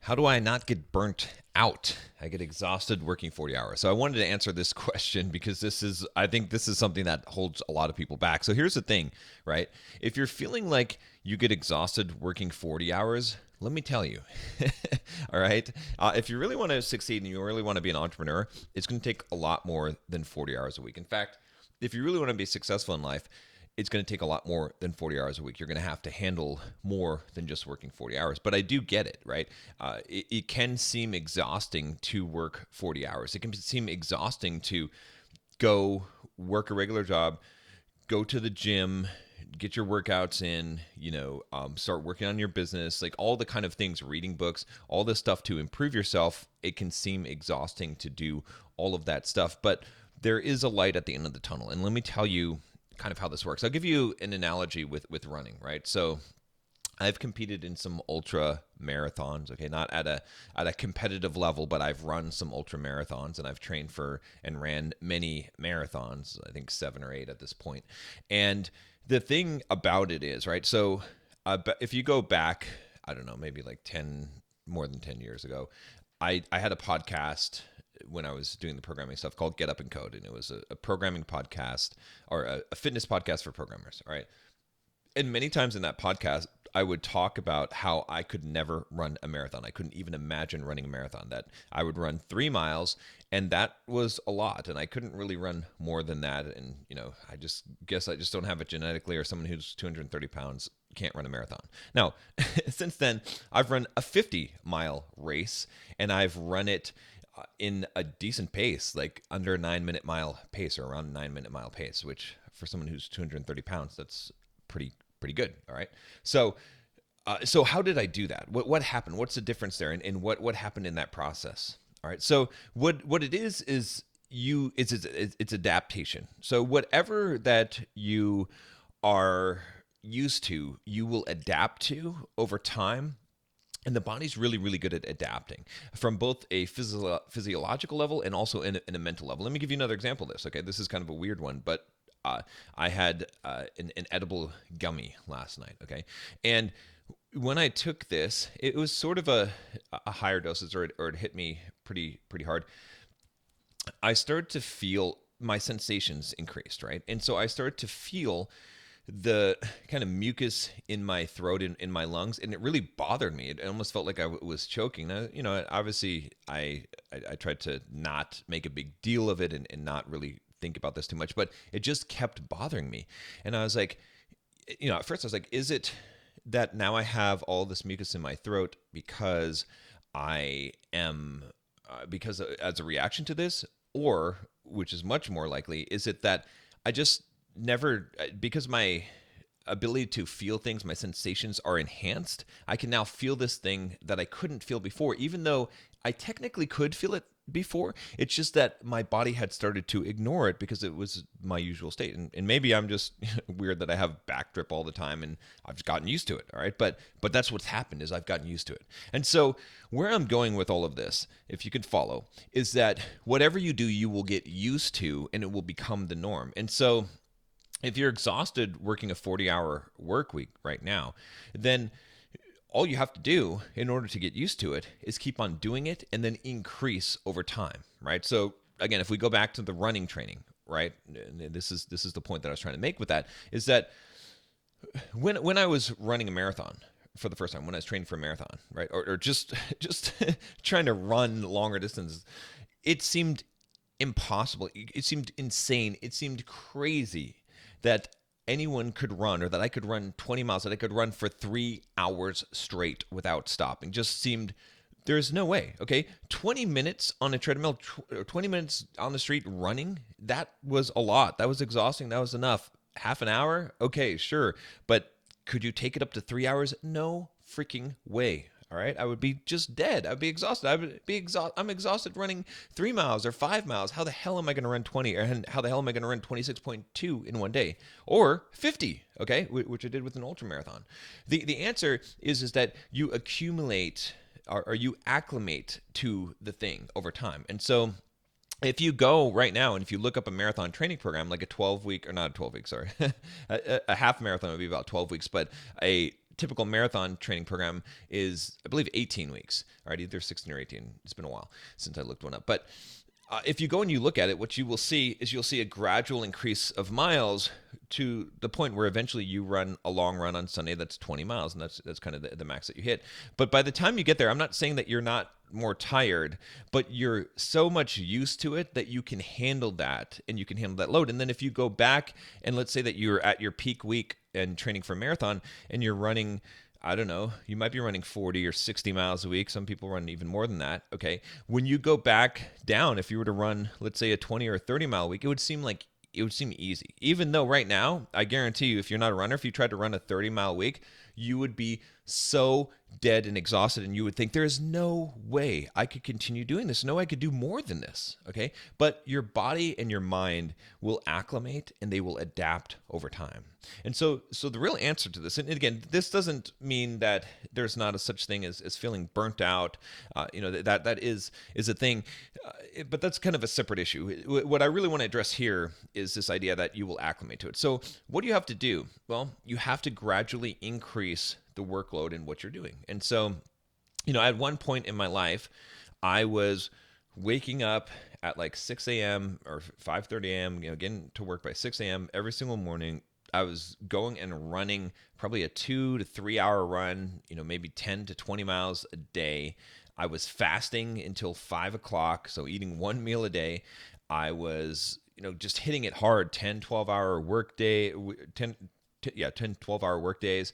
How do I not get burnt out? I get exhausted working 40 hours. So I wanted to answer this question because I think this is something that holds a lot of people back. So here's the thing, right? If you're feeling like you get exhausted working 40 hours, let me tell you, all right? If you really want to succeed and you really want to be an entrepreneur, it's going to take a lot more than 40 hours a week. In fact, if you really want to be successful in life, it's going to take a lot more than 40 hours a week. You're going to have to handle more than just working 40 hours. But I do get it, right? It can seem exhausting to work 40 hours. It can seem exhausting to go work a regular job, go to the gym, get your workouts in, start working on your business, like all the kind of things, reading books, all this stuff to improve yourself. It can seem exhausting to do all of that stuff, but there is a light at the end of the tunnel. And let me tell you kind of how this works. I'll give you an analogy with running, right? So I've competed in some ultra marathons, okay, not at a competitive level, but I've run some ultra marathons and I've trained for and ran many marathons, I think 7 or 8 at this point. And the thing about it is, right? So if you go back, I don't know, maybe like more than 10 years ago, I had a podcast when I was doing the programming stuff called Get Up and Code. And it was a programming podcast or a fitness podcast for programmers. All right. And many times in that podcast, I would talk about how I could never run a marathon. I couldn't even imagine running a marathon, that I would run 3 miles and that was a lot. And I couldn't really run more than that. And, I just guess I just don't have it genetically, or someone who's 230 pounds can't run a marathon. Now, since then, I've run a 50-mile race and I've run it in a decent pace, like under a 9-minute mile pace, or around a 9-minute mile pace, which for someone who's 230 pounds, that's pretty good. All right. So how did I do that? What happened? What's the difference there? And what happened in that process? All right. So what it is it's adaptation. So whatever that you are used to, you will adapt to over time. And the body's really, really good at adapting from both a physiological level and also in a mental level. Let me give you another example of this. Okay, this is kind of a weird one, but I had an edible gummy last night. Okay, and when I took this, it was sort of a higher dosage, or it hit me pretty hard. I started to feel my sensations increased, right? And so I started to feel the kind of mucus in my throat, in my lungs, and it really bothered me. It almost felt like I was choking. Now, obviously, I tried to not make a big deal of it and not really think about this too much, but it just kept bothering me. And I was like, at first I was like, is it that now I have all this mucus in my throat because I am, because as a reaction to this, or, which is much more likely, is it that I just never, because my ability to feel things, my sensations are enhanced, I can now feel this thing that I couldn't feel before, even though I technically could feel it before. It's just that my body had started to ignore it because it was my usual state. And maybe I'm just weird that I have back drip all the time and I've just gotten used to it. All right. But that's what's happened, is I've gotten used to it. And so where I'm going with all of this, if you could follow, is that whatever you do, you will get used to and it will become the norm. And so if you're exhausted working a 40-hour work week right now, then all you have to do in order to get used to it is keep on doing it and then increase over time, right? So again, if we go back to the running training, right? And this is the point that I was trying to make with that, is that when I was running a marathon for the first time, when I was training for a marathon, right? Or just trying to run longer distances, it seemed impossible. It seemed insane. It seemed crazy that anyone could run, or that I could run 20 miles, that I could run for 3 hours straight without stopping. Just seemed, there's no way. Okay, 20 minutes on a treadmill, 20 minutes on the street running, that was a lot. That was exhausting. That was enough. Half an hour? Okay, sure. But could you take it up to 3 hours? No freaking way. All right, I would be just dead. I'd be exhausted. I'm exhausted running 3 miles or 5 miles. How the hell am I going to run 20? Or how the hell am I going to run 26.2 in one day, or 50? Okay, which I did with an ultra marathon. The answer is that you accumulate, or you acclimate to the thing over time. And so if you go right now and if you look up a marathon training program, like a 12-week, or not a 12-week, sorry, a half marathon would be about 12 weeks, but a typical marathon training program is, I believe, 18 weeks. All right, either 16 or 18. It's been a while since I looked one up. But if you go and you look at it, what you will see is you'll see a gradual increase of miles to the point where eventually you run a long run on Sunday that's 20 miles, and that's kind of the max that you hit. But by the time you get there, I'm not saying that you're not more tired, but you're so much used to it that you can handle that, and you can handle that load. And then if you go back and let's say that you're at your peak week and training for a marathon and you're running, I don't know, you might be running 40 or 60 miles a week. Some people run even more than that. Okay. When you go back down, if you were to run, let's say, a 20 or 30 mile week, it would seem easy. Even though right now, I guarantee you, if you're not a runner, if you tried to run a 30-mile week, you would be so dead and exhausted, and you would think there is no way I could continue doing this. No, I could do more than this. Okay. But your body and your mind will acclimate and they will adapt over time. And so the real answer to this, and again, this doesn't mean that there's not a such thing as feeling burnt out. That is a thing, but that's kind of a separate issue. What I really want to address here is this idea that you will acclimate to it. So what do you have to do? Well, you have to gradually increase the workload in what you're doing. And so, at one point in my life, I was waking up at like 6 a.m. or 5:30 a.m., getting to work by 6 a.m. every single morning. I was going and running probably a 2 to 3 hour run, maybe 10 to 20 miles a day. I was fasting until 5 o'clock, so eating one meal a day. I was, just hitting it hard, 10, 12 hour work day, 10, 12 hour work days.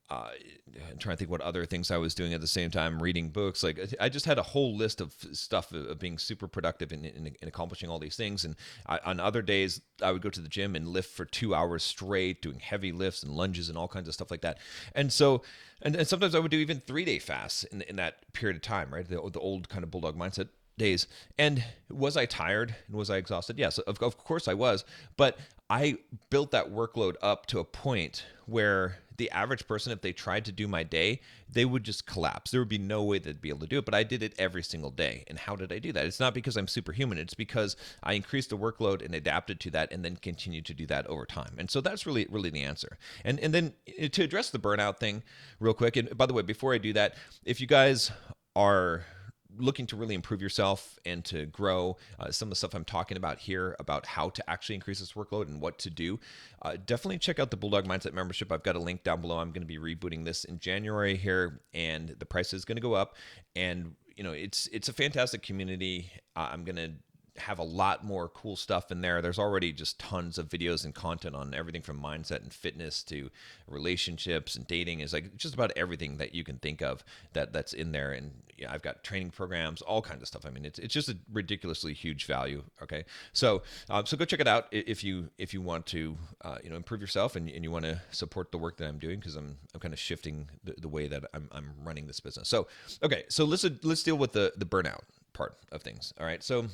I'm trying to think what other things I was doing at the same time, reading books. Like, I just had a whole list of stuff of being super productive in accomplishing all these things. And on other days, I would go to the gym and lift for 2 hours straight, doing heavy lifts and lunges and all kinds of stuff like that. And so, and sometimes I would do even 3-day fasts in that period of time, right? The old kind of bulldog mindset days. And was I tired and was I exhausted? Yes, of course I was. But I built that workload up to a point where the average person, if they tried to do my day, they would just collapse. There would be no way they'd be able to do it, but I did it every single day. And how did I do that? It's not because I'm superhuman. It's because I increased the workload and adapted to that and then continued to do that over time. And so that's really, really the answer. And then to address the burnout thing real quick, and by the way, before I do that, if you guys are looking to really improve yourself and to grow, some of the stuff I'm talking about here about how to actually increase this workload and what to do, definitely check out the Bulldog Mindset membership. I've got a link down below. I'm going to be rebooting this in January here, and the price is going to go up. And it's a fantastic community. I'm going to have a lot more cool stuff in there. There's already just tons of videos and content on everything from mindset and fitness to relationships and dating. Is like just about everything that you can think of that's in there. And I've got training programs, all kinds of stuff. I mean, it's just a ridiculously huge value. Okay, so go check it out if you want to improve yourself and you want to support the work that I'm doing, because I'm kind of shifting the way that I'm running this business. So okay, so let's deal with the burnout part of things. All right, so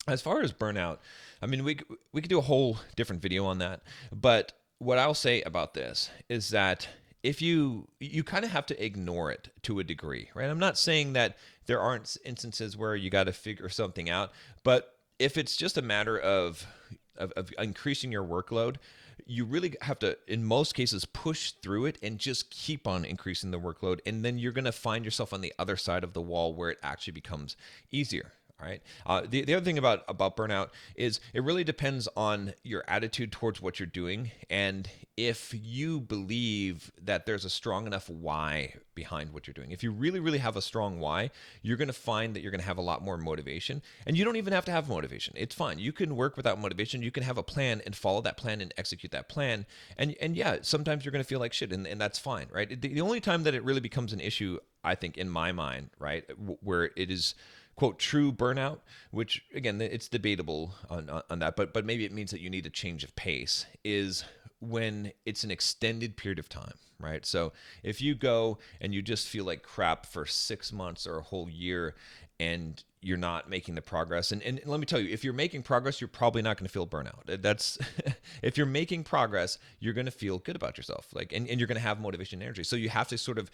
as far as burnout, I mean, we could do a whole different video on that. But what I'll say about this is that if you kind of have to ignore it to a degree, right? I'm not saying that there aren't instances where you got to figure something out, but if it's just a matter of increasing your workload, you really have to, in most cases, push through it and just keep on increasing the workload. And then you're going to find yourself on the other side of the wall where it actually becomes easier. All right. The other thing about burnout is it really depends on your attitude towards what you're doing, and if you believe that there's a strong enough why behind what you're doing. If you really, really have a strong why, you're going to find that you're going to have a lot more motivation, and you don't even have to have motivation. It's fine. You can work without motivation. You can have a plan and follow that plan and execute that plan. And yeah, sometimes you're going to feel like shit, and that's fine, right? The only time that it really becomes an issue, I think, in my mind, right, where it is, quote, true burnout, which again, it's debatable on that, but maybe it means that you need a change of pace, is when it's an extended period of time, right? So if you go and you just feel like crap for 6 months or a whole year and you're not making the progress, and let me tell you, if you're making progress, you're probably not going to feel burnout. That's if you're making progress, you're going to feel good about yourself, like, and you're going to have motivation and energy. So you have to sort of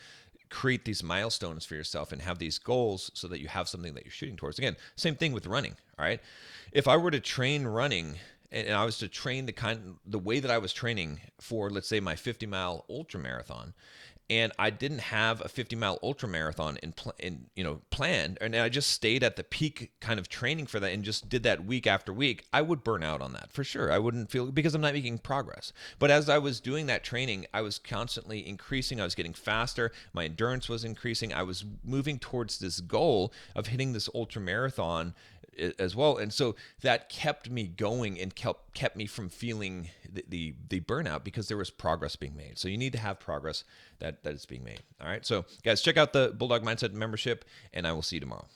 create these milestones for yourself and have these goals so that you have something that you're shooting towards. Again, same thing with running. All right. If I were to train running and I was to train the way that I was training for, let's say, my 50-mile ultra marathon, and I didn't have a 50-mile ultra marathon planned, and I just stayed at the peak kind of training for that and just did that week after week, I would burn out on that for sure. I wouldn't feel, because I'm not making progress. But as I was doing that training, I was constantly increasing. I was getting faster. My endurance was increasing. I was moving towards this goal of hitting this ultra marathon as well, and so that kept me going and kept me from feeling the burnout, because there was progress being made. So you need to have progress that is being made. All right, so guys, check out the Bulldog Mindset membership, and I will see you tomorrow.